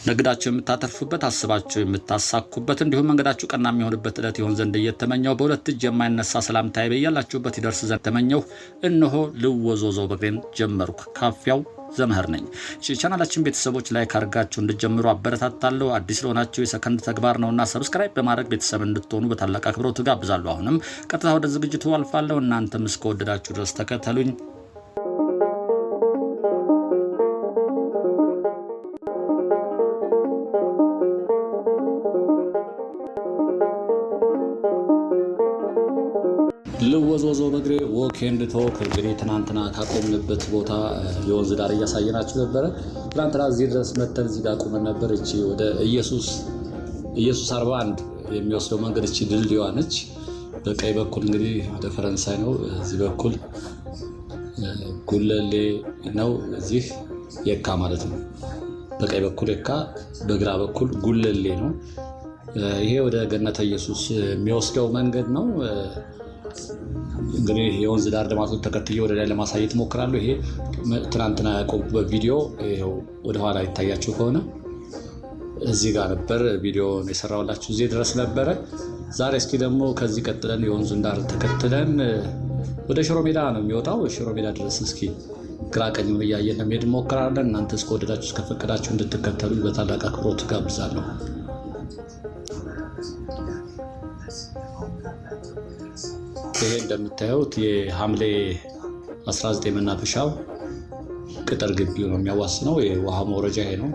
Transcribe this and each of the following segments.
ነግዳችሁ የምታተርፉበት አስባችሁ የምታሳኩበት እንዲሁም መንገዳችሁ ቀና የሚሆንበት ዕለት ይሆን ዘንድ እየተመኘው በሁለት እጅ የማይነሳ ሰላምታዬ በያላችሁበት ይደርስ ዘንድ ተመኘው። እነሆ ልወዞዞ በግሬን ጀመርኩ። ካፊያው ዘመህር ነኝ። ቻናላችን ቤተሰቦች ላይክ አድርጋችሁ እንድትጀምሩ አበረታታለሁ። አዲስ ለሆናችሁ የሰከንድ ተግባር ነውና ሰብስክራይብ በማድረግ ቤተሰብ እንድትሆኑ በታላቅ አክብሮት ጋብዛለሁ። አሁንም ቀጥታ ወደ ዝግጅቱ አልፋለሁ። እናንተም እስከወደዳችሁ ድረስ ተከተሉኝ። ልወዞዞ በግሬ ዎክ ኤንድ ቶክ። እንግዲህ ትናንትና ካቆምንበት ቦታ የወንዝ ዳር እያሳየናችሁ ነበረ። ትናንትና እዚህ ድረስ መተን እዚህ ጋር ቆመን ነበር። እቺ ወደ ኢየሱስ 41 የሚወስደው መንገድ እቺ ድልድይዋ ነች። በቀኝ በኩል እንግዲህ ወደ ፈረንሳይ ነው። እዚህ በኩል ጉለሌ ነው። እዚህ የካ ማለት ነው። በቀኝ በኩል የካ፣ በግራ በኩል ጉለሌ ነው። ይሄ ወደ ገነተ ኢየሱስ የሚወስደው መንገድ ነው። እንግዲህ የወንዝ ዳር ልማቱን ተከትዬ ወደ ላይ ለማሳየት ሞክራለሁ። ይሄ ትናንትና ያቆምኩበት ቪዲዮ ይሄው ወደ ኋላ ይታያችሁ ከሆነ እዚህ ጋር ነበር ቪዲዮን የሰራሁላችሁ፣ እዚህ ድረስ ነበረ። ዛሬ እስኪ ደግሞ ከዚህ ቀጥለን የወንዙን ዳር ተከትለን ወደ ሽሮ ሜዳ ነው የሚወጣው። ሽሮ ሜዳ ድረስ እስኪ ግራ ቀኙን እያየን ለመሄድ እንሞክራለን። እናንተ እስከወደዳችሁ እስከፈቀዳችሁ እንድትከተሉ በታላቅ አክብሮት ጋብዛለሁ። ይሄ እንደምታዩት የሐምሌ 19 መናፈሻው ቅጥር ግቢው ነው የሚያዋስነው። የውሃ መውረጃ ይሄ ነው።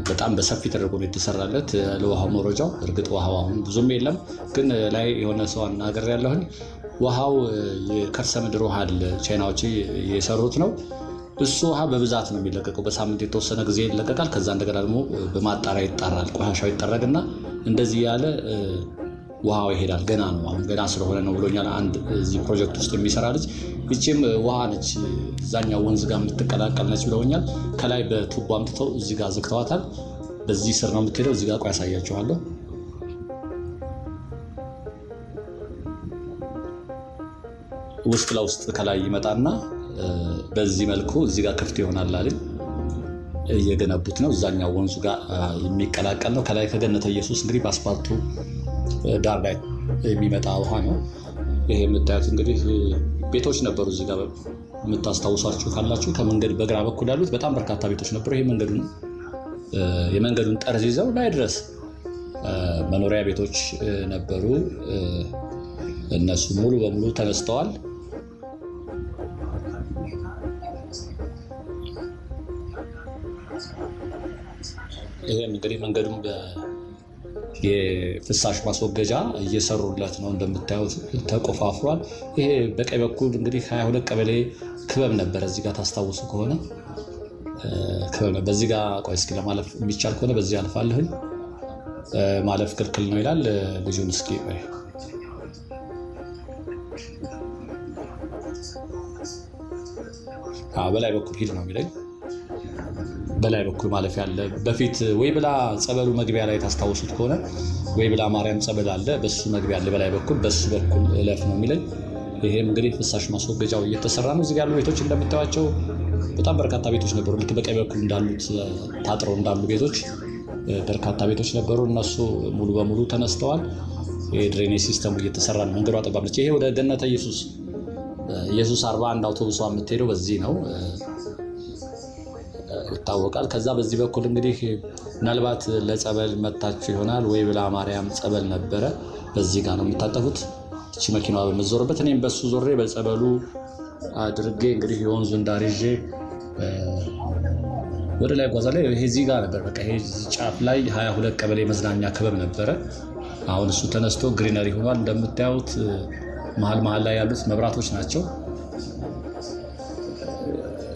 በጣም በሰፊ ተደርጎ ነው የተሰራለት ለውሃ መውረጃው። እርግጥ ውሃው አሁን ብዙም የለም፣ ግን ላይ የሆነ ሰው አናገር ያለሁኝ ውሃው የከርሰ ምድር ውሃ ቻይናዎች የሰሩት ነው። እሱ ውሃ በብዛት ነው የሚለቀቀው። በሳምንት የተወሰነ ጊዜ ይለቀቃል። ከዛ እንደገና ደግሞ በማጣሪያ ይጣራል። ቆሻሻው ይጠረግና እንደዚህ ያለ ውሃው ይሄዳል። ገና ነው፣ አሁን ገና ስለሆነ ነው ብሎኛል አንድ እዚህ ፕሮጀክት ውስጥ የሚሰራ ልጅ። ይቺም ውሃ ነች፣ እዛኛው ወንዝ ጋር የምትቀላቀል ነች ብለውኛል። ከላይ በቱቦ አምጥተው እዚህ ጋር ዘግተዋታል። በዚህ ስር ነው የምትሄደው። እዚህ ጋር ቆይ ያሳያችኋለሁ። ውስጥ ለውስጥ ከላይ ይመጣና በዚህ መልኩ እዚህ ጋር ክፍት ይሆናል አይደል? እየገነቡት ነው። እዛኛው ወንዙ ጋር የሚቀላቀል ነው። ከላይ ከገነተ ኢየሱስ እንግዲህ በአስፋልቱ ዳር ላይ የሚመጣ ውሃ ነው። ይሄ የምታዩት እንግዲህ ቤቶች ነበሩ። እዚህ ጋር የምታስታውሷችሁ ካላችሁ ከመንገድ በግራ በኩል ያሉት በጣም በርካታ ቤቶች ነበሩ። ይሄ የመንገዱን ጠርዝ ይዘው ላይ ድረስ መኖሪያ ቤቶች ነበሩ። እነሱ ሙሉ በሙሉ ተነስተዋል። ይሄም እንግዲህ መንገዱን የፍሳሽ ማስወገጃ እየሰሩለት ነው። እንደምታዩት ተቆፋፍሯል። ይሄ በቀኝ በኩል እንግዲህ 22 ቀበሌ ክበብ ነበረ። እዚህ ጋር ታስታውሱ ከሆነ ክበብ ነበር። በዚህ ጋር ቆይ እስኪ ለማለፍ የሚቻል ከሆነ በዚህ አልፋለሁኝ። ማለፍ ክልክል ነው ይላል ልጁን። እስኪ በላይ በኩል ሂድ ነው የሚለኝ። በላይ በኩል ማለፍ ያለ በፊት ወይ ብላ ጸበሉ መግቢያ ላይ ታስታውሱት ከሆነ ወይ ብላ ማርያም ጸበል አለ፣ በሱ መግቢያ አለ በላይ በኩል፣ በሱ በኩል እለፍ ነው የሚለኝ። ይሄም እንግዲህ ፍሳሽ ማስወገጃው እየተሰራ ነው። እዚህ ያሉ ቤቶች እንደምታዩቸው በጣም በርካታ ቤቶች ነበሩ። ልክ በቀኝ በኩል እንዳሉት ታጥረው እንዳሉ ቤቶች በርካታ ቤቶች ነበሩ። እነሱ ሙሉ በሙሉ ተነስተዋል። የድሬኔጅ ሲስተሙ እየተሰራ ነው። መንገዷ ጠባብ ነች። ይሄ ወደ ገነተ ኢየሱስ 41 አውቶቡሷ የምትሄደው በዚህ ነው ይታወቃል። ከዛ በዚህ በኩል እንግዲህ ምናልባት ለጸበል መታችሁ ይሆናል። ወይ ብላ ማርያም ጸበል ነበረ። በዚህ ጋር ነው የምታጠፉት። እቺ መኪናዋ በመዞርበት እኔም በሱ ዞሬ በጸበሉ አድርጌ እንግዲህ የወንዙን ዳር ይዤ ወደ ላይ ጓዛለሁ። ይሄ እዚህ ጋር ነበር። በቃ ይሄ ጫፍ ላይ 22 ቀበሌ መዝናኛ ክበብ ነበረ። አሁን እሱ ተነስቶ ግሪነሪ ሆኗል። እንደምታዩት መሀል ላይ ያሉት መብራቶች ናቸው።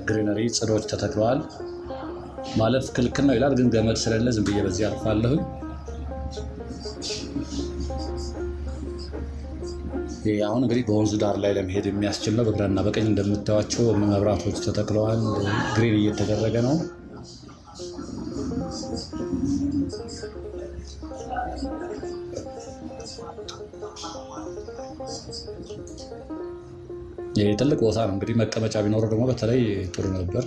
ግሪነሪ ጽዶች ተተክለዋል። ማለፍ ክልክል ነው ይላል፣ ግን ገመድ ስለሌለ ዝም ብዬ በዚህ አልፋለሁ። ይሄ አሁን እንግዲህ በወንዙ ዳር ላይ ለመሄድ የሚያስችል ነው። በግራና በቀኝ እንደምታዩቸው መብራቶች ተተክለዋል። ግሪን እየተደረገ ነው። ይሄ ትልቅ ቦታ ነው። እንግዲህ መቀመጫ ቢኖረው ደግሞ በተለይ ጥሩ ነበር።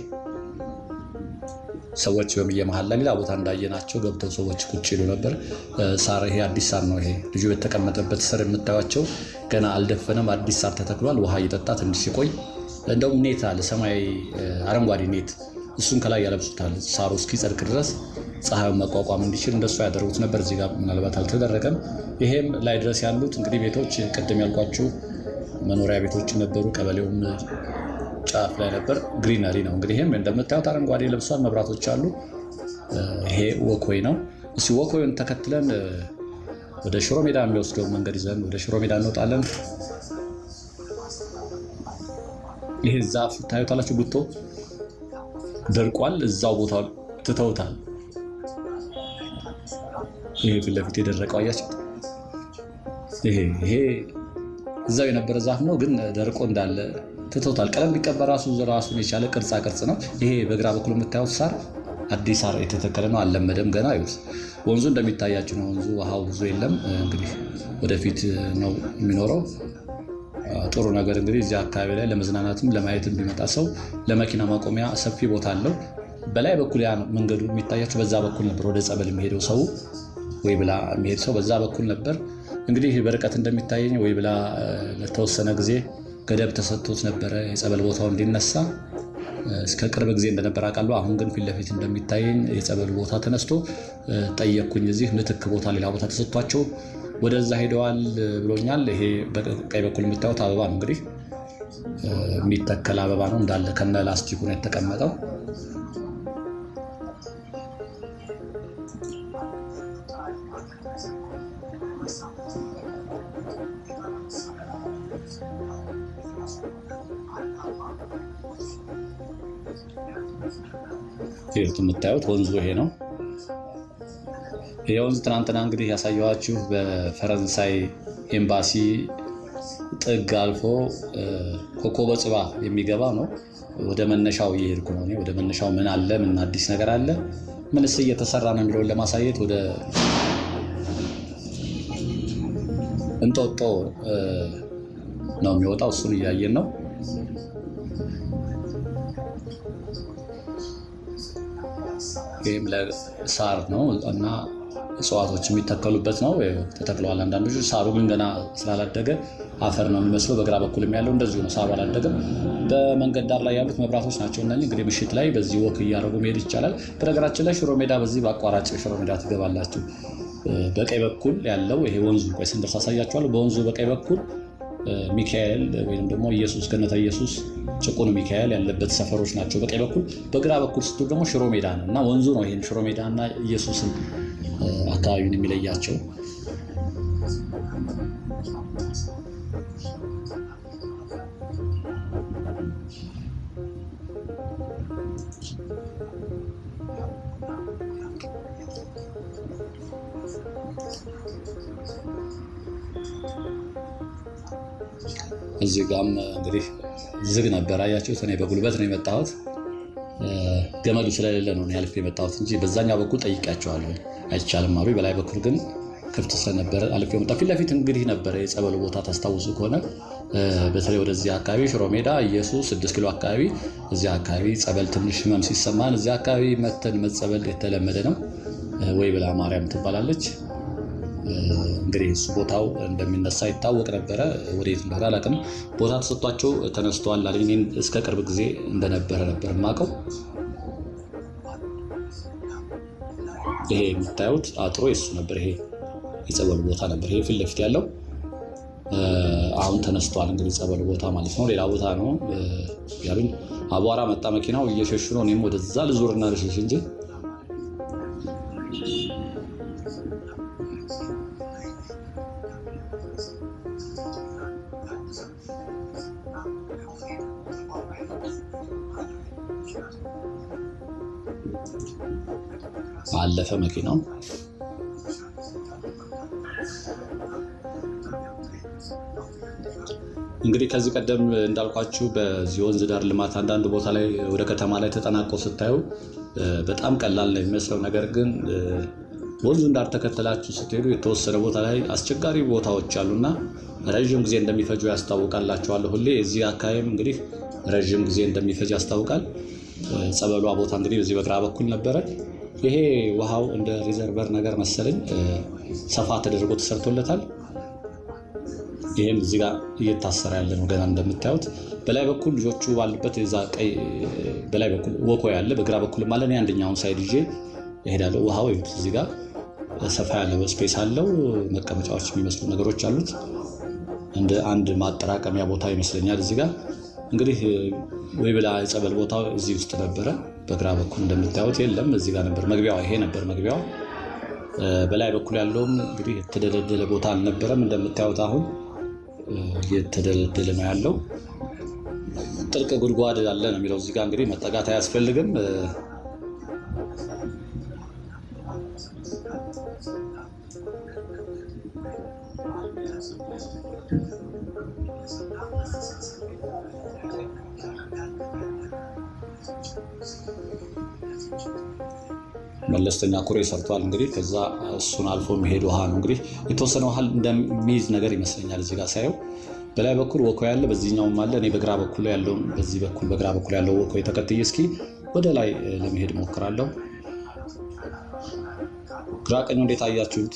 ሰዎች በየመሃል ላይ ሌላ ቦታ እንዳየናቸው ገብተው ሰዎች ቁጭ ይሉ ነበር። ሳር ይሄ አዲስ ሳር ነው። ይሄ ልጁ የተቀመጠበት ስር የምታዩቸው ገና አልደፈነም፣ አዲስ ሳር ተተክሏል። ውሃ እየጠጣ ትንሽ ሲቆይ እንደውም ኔት አለ፣ ሰማያዊ አረንጓዴ ኔት፣ እሱን ከላይ ያለብሱታል ሳሩ እስኪጸድቅ ድረስ ፀሐዩን መቋቋም እንዲችል እንደሱ ያደርጉት ነበር። እዚህ ጋር ምናልባት አልተደረገም። ይሄም ላይ ድረስ ያሉት እንግዲህ ቤቶች ቅድም ያልኳችሁ መኖሪያ ቤቶች ነበሩ። ቀበሌውም ጫፍ ላይ ነበር። ግሪነሪ ነው እንግዲህ። ይሄም እንደምታዩት አረንጓዴ ለብሷል፣ መብራቶች አሉ። ይሄ ወክዌይ ነው። እስኪ ወክዌይን ተከትለን ወደ ሽሮ ሜዳ የሚወስደው መንገድ ይዘን ወደ ሽሮ ሜዳ እንወጣለን። ይሄ ዛፍ ታዩታላችሁ፣ ጉቶ ደርቋል። እዛው ቦታ ትተውታል። ይሄ ፊት ለፊት የደረቀው አያችሁ። ይሄ እዛው የነበረ ዛፍ ነው፣ ግን ደርቆ እንዳለ ትተውታል። ቀለም ቢቀባ ራሱን የቻለ ቅርጻ ቅርጽ ነው። ይሄ በግራ በኩል የምታዩት ሳር አዲስ ሳር የተተከለ ነው፣ አልለመደም ገና። ይኸውት ወንዙ እንደሚታያችሁ ነው። ወንዙ ውሃው ብዙ የለም፣ እንግዲህ ወደፊት ነው የሚኖረው። ጥሩ ነገር እንግዲህ እዚህ አካባቢ ላይ ለመዝናናትም ለማየትም ቢመጣ ሰው ለመኪና ማቆሚያ ሰፊ ቦታ አለው። በላይ በኩል ያ መንገዱ የሚታያችሁ በዛ በኩል ነበር ወደ ጸበል የሚሄደው ሰው፣ ወይ ብላ የሚሄድ ሰው በዛ በኩል ነበር። እንግዲህ በርቀት እንደሚታየኝ ወይ ብላ ለተወሰነ ጊዜ ገደብ ተሰጥቶት ነበረ የጸበል ቦታው እንዲነሳ፣ እስከ ቅርብ ጊዜ እንደነበር አውቃለሁ። አሁን ግን ፊት ለፊት እንደሚታየኝ የጸበል ቦታ ተነስቶ ጠየቅኩኝ። እዚህ ምትክ ቦታ ሌላ ቦታ ተሰጥቷቸው ወደዛ ሄደዋል ብሎኛል። ይሄ በቀኝ በኩል የምታዩት አበባ ነው እንግዲህ የሚተከል አበባ ነው፣ እንዳለ ከነ ላስቲኩ ነው የተቀመጠው። የምታዩት ወንዙ ይሄ ነው። ይሄ ወንዝ ትናንትና እንግዲህ ያሳየኋችሁ በፈረንሳይ ኤምባሲ ጥግ አልፎ ኮከበ ጽባ የሚገባ ነው። ወደ መነሻው እየሄድኩ ነው። ወደ መነሻው ምን አለ፣ ምን አዲስ ነገር አለ፣ ምንስ እየተሰራ ነው የሚለውን ለማሳየት ወደ እንጦጦ ነው የሚወጣው። እሱን እያየን ነው። ይህም ለሳር ነው እና እጽዋቶች የሚተከሉበት ነው። ተተክለዋል አንዳንዶቹ። ሳሩ ግን ገና ስላላደገ አፈር ነው የሚመስለው። በግራ በኩልም ያለው እንደዚሁ ነው፣ ሳሩ አላደገም። በመንገድ ዳር ላይ ያሉት መብራቶች ናቸው እነዚህ። እንግዲህ ምሽት ላይ በዚህ ወክ እያደረጉ መሄድ ይቻላል። በነገራችን ላይ ሽሮ ሜዳ በዚህ በአቋራጭ ሽሮ ሜዳ ትገባላችሁ። በቀኝ በኩል ያለው ይሄ ወንዙ፣ ቆይ ስንደርስ አሳያችኋለሁ። በወንዙ በቀኝ በኩል ሚካኤል ወይም ደግሞ ኢየሱስ ገነተ ኢየሱስ ጭቁን ሚካኤል ያለበት ሰፈሮች ናቸው በቀኝ በኩል። በግራ በኩል ስትሆን ደግሞ ሽሮ ሜዳ ነው እና ወንዙ ነው ይሄን ሽሮ ሜዳ እና ኢየሱስን አካባቢውን የሚለያቸው። እዚህ ጋም እንግዲህ ዝግ ነበር አያችሁት። እኔ በጉልበት ነው የመጣሁት፣ ገመዱ ስለሌለ ነው ያልፍ የመጣሁት እንጂ በዛኛው በኩል ጠይቄያቸዋለሁ፣ አይቻልም አሉ። በላይ በኩል ግን ክፍት ስለነበረ አልፌ መጣ። ፊት ለፊት እንግዲህ ነበረ የጸበሉ ቦታ ታስታውሱ ከሆነ በተለይ ወደዚህ አካባቢ ሽሮ ሜዳ ኢየሱስ 6 ኪሎ አካባቢ፣ እዚህ አካባቢ ጸበል ትንሽ ህመም ሲሰማን እዚህ አካባቢ መተን መጸበል የተለመደ ነው። ወይ ብላ ማርያም ትባላለች። እንግዲህ እሱ ቦታው እንደሚነሳ ይታወቅ ነበረ። ወዴት እንደሆነ አላውቅም። ቦታ ተሰጥቷቸው ተነስተዋል አለኝ። እኔን እስከ ቅርብ ጊዜ እንደነበረ ነበር የማውቀው። ይሄ የምታዩት አጥሮ የሱ ነበር። ይሄ የጸበሉ ቦታ ነበር። ይሄ ፊት ለፊት ያለው አሁን ተነስተዋል። እንግዲህ ጸበሉ ቦታ ማለት ነው። ሌላ ቦታ ነው ያሉኝ። አቧራ መጣ፣ መኪናው እየሸሹ ነው። እኔም ወደዛ ልዞርና ልሸሽ እንጂ አለፈ መኪናው። እንግዲህ ከዚህ ቀደም እንዳልኳችሁ በዚህ ወንዝ ዳር ልማት አንዳንድ ቦታ ላይ ወደ ከተማ ላይ ተጠናቀው ስታዩ በጣም ቀላል ነው የሚመስለው። ነገር ግን ወንዙን ዳር ተከተላችሁ ስትሄዱ የተወሰነ ቦታ ላይ አስቸጋሪ ቦታዎች አሉና ረዥም ጊዜ እንደሚፈጁ ያስታውቃላችኋለሁ። ሁሌ እዚህ አካባቢም እንግዲህ ረዥም ጊዜ እንደሚፈጅ ያስታውቃል። ጸበሏ ቦታ እንግዲህ በዚህ በግራ በኩል ነበረ። ይሄ ውሃው እንደ ሪዘርቨር ነገር መሰለኝ ሰፋ ተደርጎ ተሰርቶለታል። ይሄም እዚህ ጋር እየታሰረ ያለ ነው ገና እንደምታዩት። በላይ በኩል ልጆቹ ባሉበት እዛ ቀይ በላይ በኩል ወኮ ያለ በግራ በኩል ማለት ነው። አንደኛውን ሳይድ ይዤ እሄዳለሁ። ውሃው እዚህ ጋር ሰፋ ያለ ስፔስ አለው። መቀመጫዎች የሚመስሉ ነገሮች አሉት። እንደ አንድ ማጠራቀሚያ ቦታ ይመስለኛል። እዚህ ጋር እንግዲህ ወይብላ የጸበል ቦታው እዚህ ውስጥ ነበረ። በግራ በኩል እንደምታዩት የለም፣ እዚህ ጋር ነበር መግቢያው። ይሄ ነበር መግቢያው። በላይ በኩል ያለውም እንግዲህ የተደለደለ ቦታ አልነበረም። እንደምታዩት አሁን የተደለደለ ነው ያለው። ጥልቅ ጉድጓድ አለ ነው የሚለው። እዚህ ጋር እንግዲህ መጠጋት አያስፈልግም። መለስተኛ ኩሬ ሰርቷል። እንግዲህ ከዛ እሱን አልፎ የሚሄድ ውሃ ነው። እንግዲህ የተወሰነ ውሃ እንደሚይዝ ነገር ይመስለኛል እዚህ ጋር ሳየው። በላይ በኩል ወኮ ያለ፣ በዚህኛውም አለ። እኔ በግራ በኩል ያለው በዚህ በኩል በግራ በኩል ያለው ወኮ የተከትዬ እስኪ ወደ ላይ ለመሄድ ሞክራለሁ። ግራ ቀኙ እንዴት አያችሁት?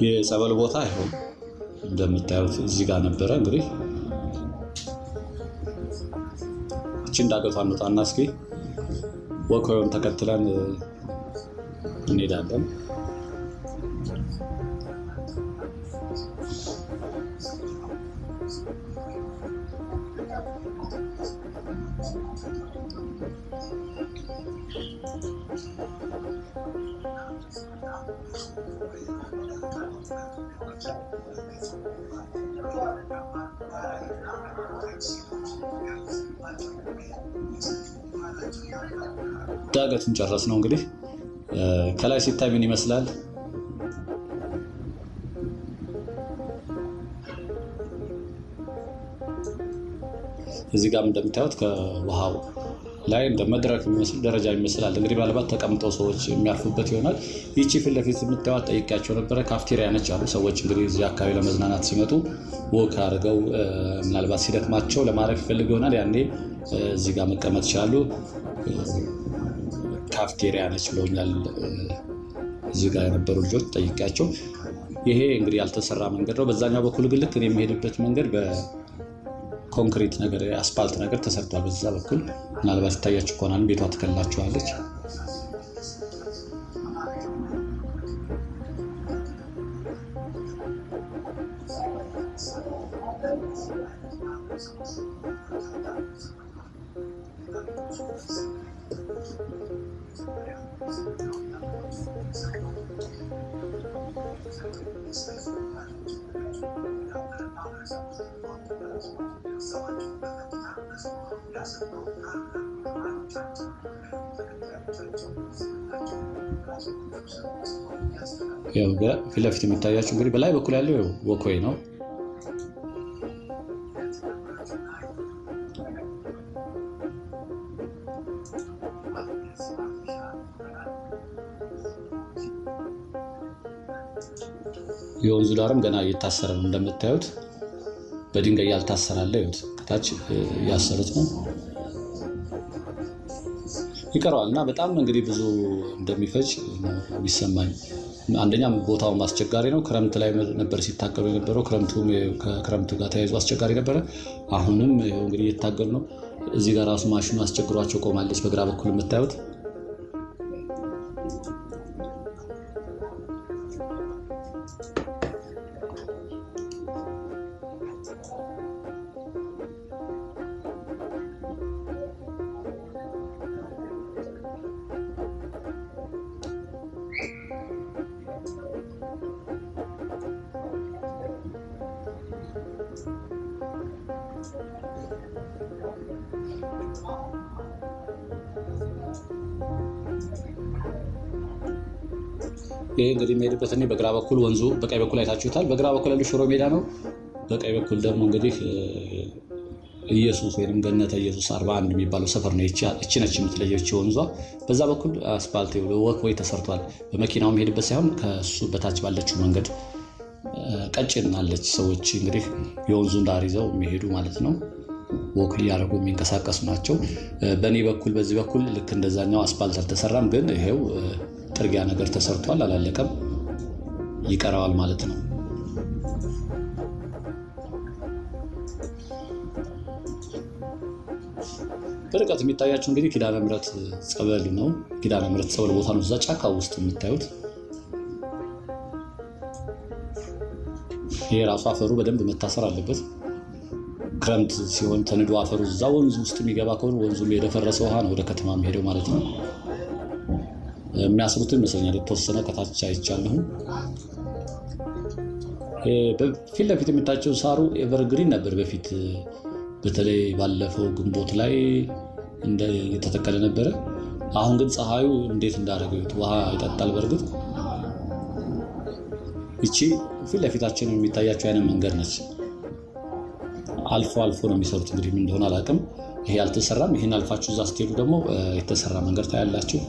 የጸበል ቦታ ይኸው እንደምታዩት እዚህ ጋር ነበረ። እንግዲህ እቺ እንዳገቷን እንውጣና እስኪ ወኮውን ተከትለን እንሄዳለን። ዳገቱን ጨረስ ነው እንግዲህ ከላይ ሲታይ ምን ይመስላል? እዚህ ጋር እንደምታዩት ከውሃው ላይ እንደ መድረክ የሚመስል ደረጃ ይመስላል። እንግዲህ ባለባት ተቀምጠው ሰዎች የሚያርፉበት ይሆናል። ይቺ ፊት ለፊት የምታዩት ጠይቄያቸው ነበረ፣ ካፍቴሪያ ነች አሉ። ሰዎች እንግዲህ እዚህ አካባቢ ለመዝናናት ሲመጡ ወክ አድርገው ምናልባት ሲደክማቸው ለማረፍ ይፈልግ ይሆናል። ያኔ እዚህ ጋር መቀመጥ ይችላሉ። ካፍቴሪያ ነች ብለውኛል እዚህ ጋር የነበሩ ልጆች ጠይቄያቸው። ይሄ እንግዲህ ያልተሰራ መንገድ ነው። በዛኛው በኩል ግን ልክ እኔ የሚሄድበት መንገድ ኮንክሪት ነገር አስፓልት ነገር ተሰርቷል። በዛ በኩል ምናልባት ይታያችሁ ከሆነ ቤቷ ትከልላችኋለች። ያው ፊት ለፊት የሚታያችሁ እንግዲህ በላይ በኩል ያለው ወኮይ ነው። የወንዙ ዳርም ገና እየታሰረ ነው እንደምታዩት። በድንጋይ ያልታሰራለ ይሁት ከታች ያሰሩት ነው ይቀራል። እና በጣም እንግዲህ ብዙ እንደሚፈጅ ይሰማኝ። አንደኛ ቦታው አስቸጋሪ ነው። ክረምት ላይ ነበር ሲታገሉ የነበረው። ከክረምቱ ጋር ተያይዞ አስቸጋሪ ነበረ። አሁንም እንግዲህ እየታገሉ ነው። እዚህ ጋር ራሱ ማሽኑ አስቸግሯቸው ቆማለች። በግራ በኩል የምታዩት ይሄ እንግዲህ የሚሄድበት እኔ በግራ በኩል ወንዙ በቀኝ በኩል አይታችሁታል። በግራ በኩል ያለው ሽሮ ሜዳ ነው። በቀኝ በኩል ደግሞ እንግዲህ ኢየሱስ ወይም ገነተ ኢየሱስ 41 የሚባለው ሰፈር ነው። እቺ ነች የምትለየው እቺ ወንዟ። በዛ በኩል አስፋልት ወክወይ ተሰርቷል። በመኪናው የሚሄድበት ሳይሆን ከሱ በታች ባለችው መንገድ ቀጭን አለች። ሰዎች እንግዲህ የወንዙን ዳር ይዘው የሚሄዱ ማለት ነው። ወክ ሊያደርጉ የሚንቀሳቀሱ ናቸው። በእኔ በኩል በዚህ በኩል ልክ እንደዛኛው አስፋልት አልተሰራም፣ ግን ይሄው ጥርጊያ ነገር ተሰርቷል። አላለቀም፣ ይቀረዋል ማለት ነው። በርቀት የሚታያቸው እንግዲህ ኪዳነ ምሕረት ጸበል ነው። ኪዳነ ምሕረት ጸበል ቦታ ነው። እዛ ጫካ ውስጥ የምታዩት ይሄ ራሱ አፈሩ በደንብ መታሰር አለበት። ክረምት ሲሆን ተንዶ አፈሩ እዛ ወንዙ ውስጥ የሚገባ ከሆነ ወንዙም የደፈረሰ ውሃ ነው ወደ ከተማ የሚሄደው ማለት ነው። የሚያስሩትን ይመስለኛል። የተወሰነ ከታች አይቻለሁ። ፊት ለፊት የሚታቸው ሳሩ ኤቨርግሪን ነበር በፊት፣ በተለይ ባለፈው ግንቦት ላይ የተተከለ ነበረ። አሁን ግን ፀሐዩ እንዴት እንዳደረገው ውሃ ይጠጣል። በእርግጥ እቺ ፊት ለፊታችን የሚታያቸው አይነት መንገድ ነች። አልፎ አልፎ ነው የሚሰሩት። እንግዲህ ምን እንደሆነ አላውቅም። ይሄ አልተሰራም። ይሄን አልፋችሁ እዛ ስትሄዱ ደግሞ የተሰራ መንገድ ታያላችሁ።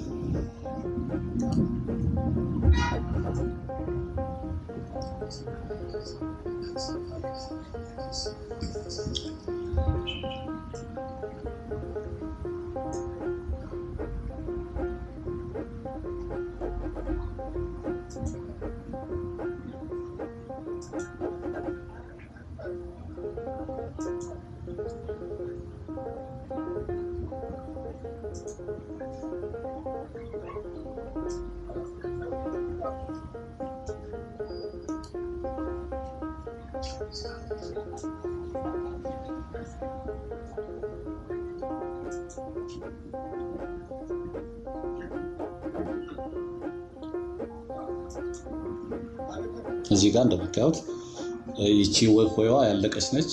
እዚህ ጋር እንደምታዩት ይቺ ወይዋ ያለቀች ነች።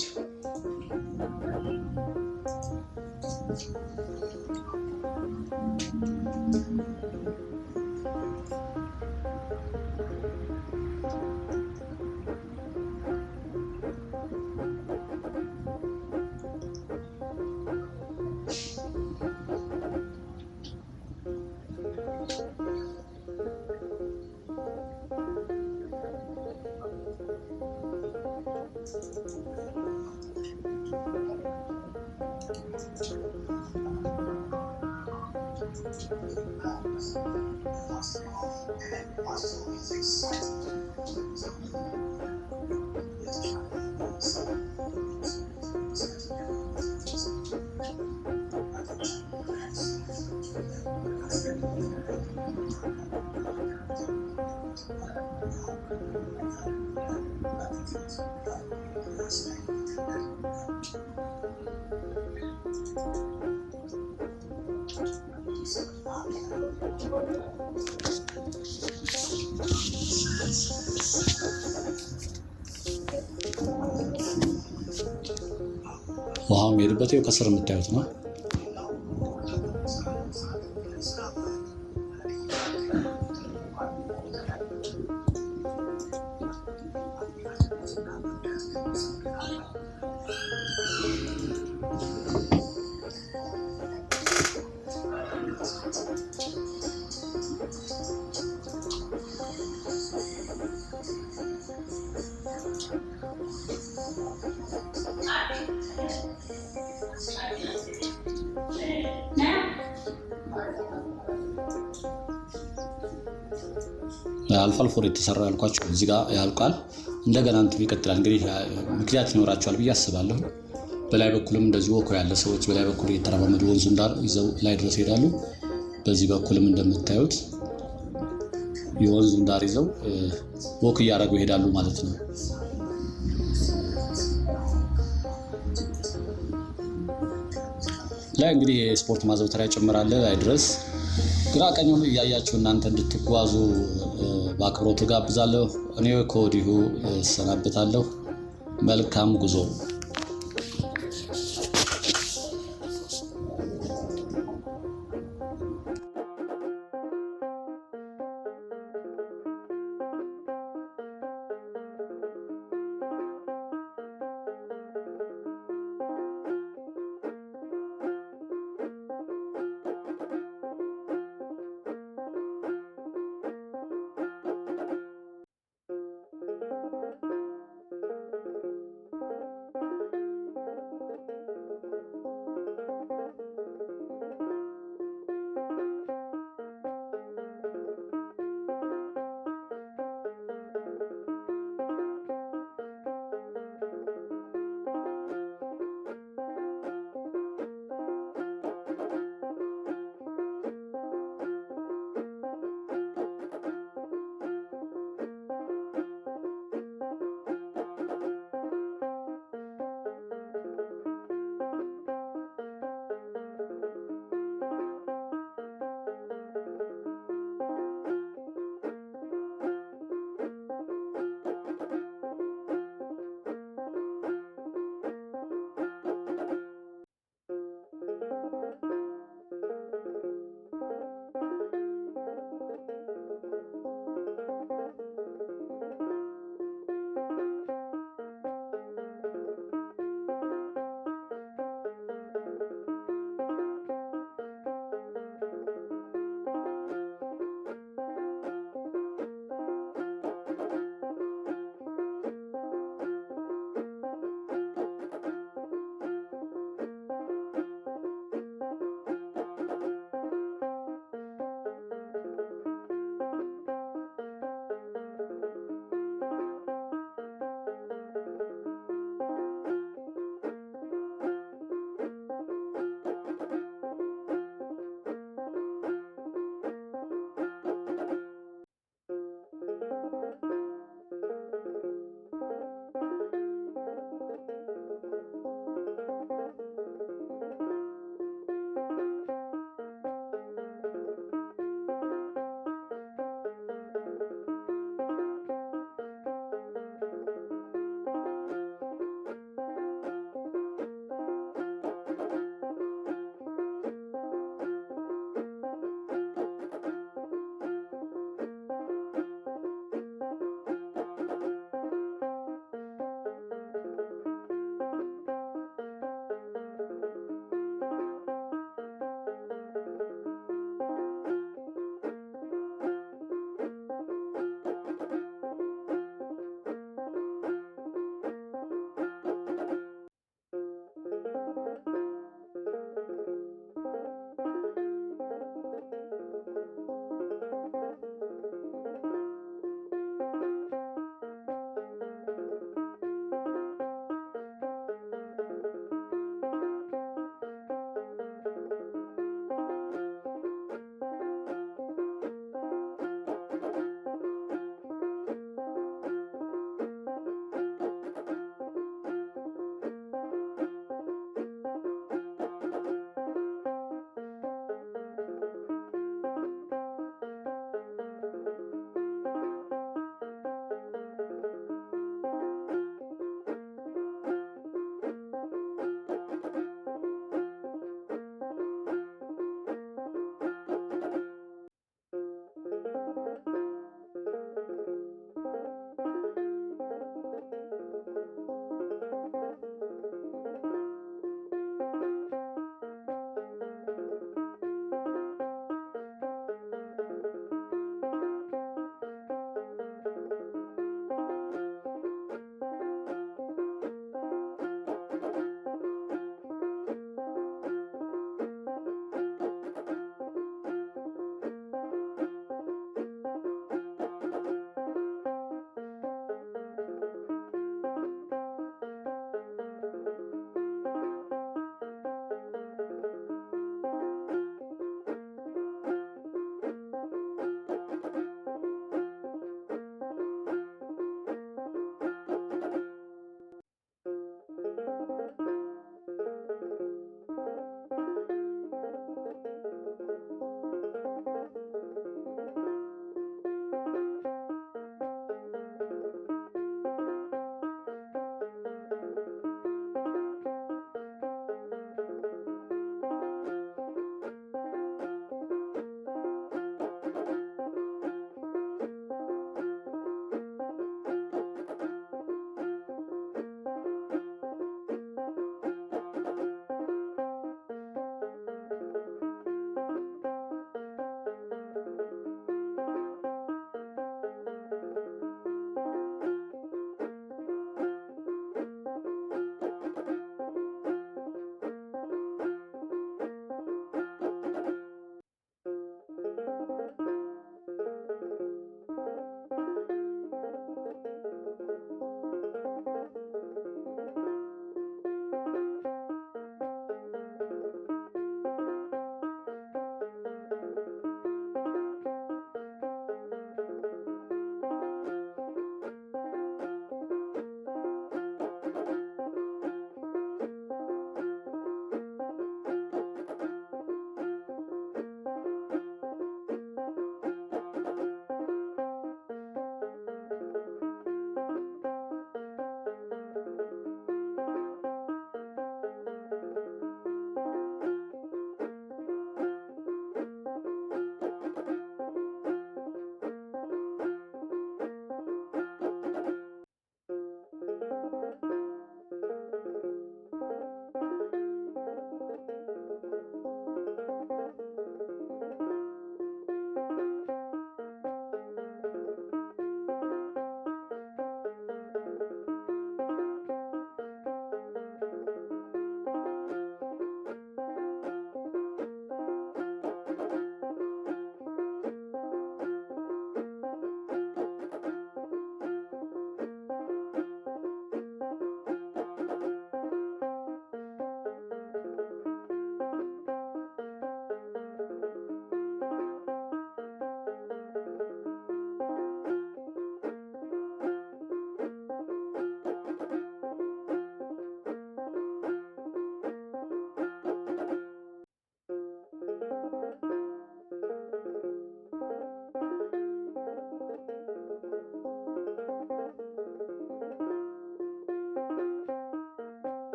ውሃው የሚሄድበት ከስር የምታዩት ነው። አልፎ አልፎ የተሰራ ያልኳችሁ እዚህ ጋር ያልቃል። እንደገና እንትን ይቀጥላል። እንግዲህ ምክንያት ይኖራቸዋል ብዬ አስባለሁ። በላይ በኩልም እንደዚህ ወኮ ያለ ሰዎች በላይ በኩል እየተራመዱ ወንዙን ዳር ይዘው ላይ ድረስ ይሄዳሉ። በዚህ በኩልም እንደምታዩት የወንዙን ዳር ይዘው ወክ እያደረጉ ይሄዳሉ ማለት ነው። ላይ እንግዲህ የስፖርት ማዘውተሪያ ጨምራለ ላይ ድረስ ግራ ቀኙን እያያችሁ እናንተ እንድትጓዙ በአክብሮት ጋብዛለሁ። እኔ ከወዲሁ እሰናበታለሁ። መልካም ጉዞ።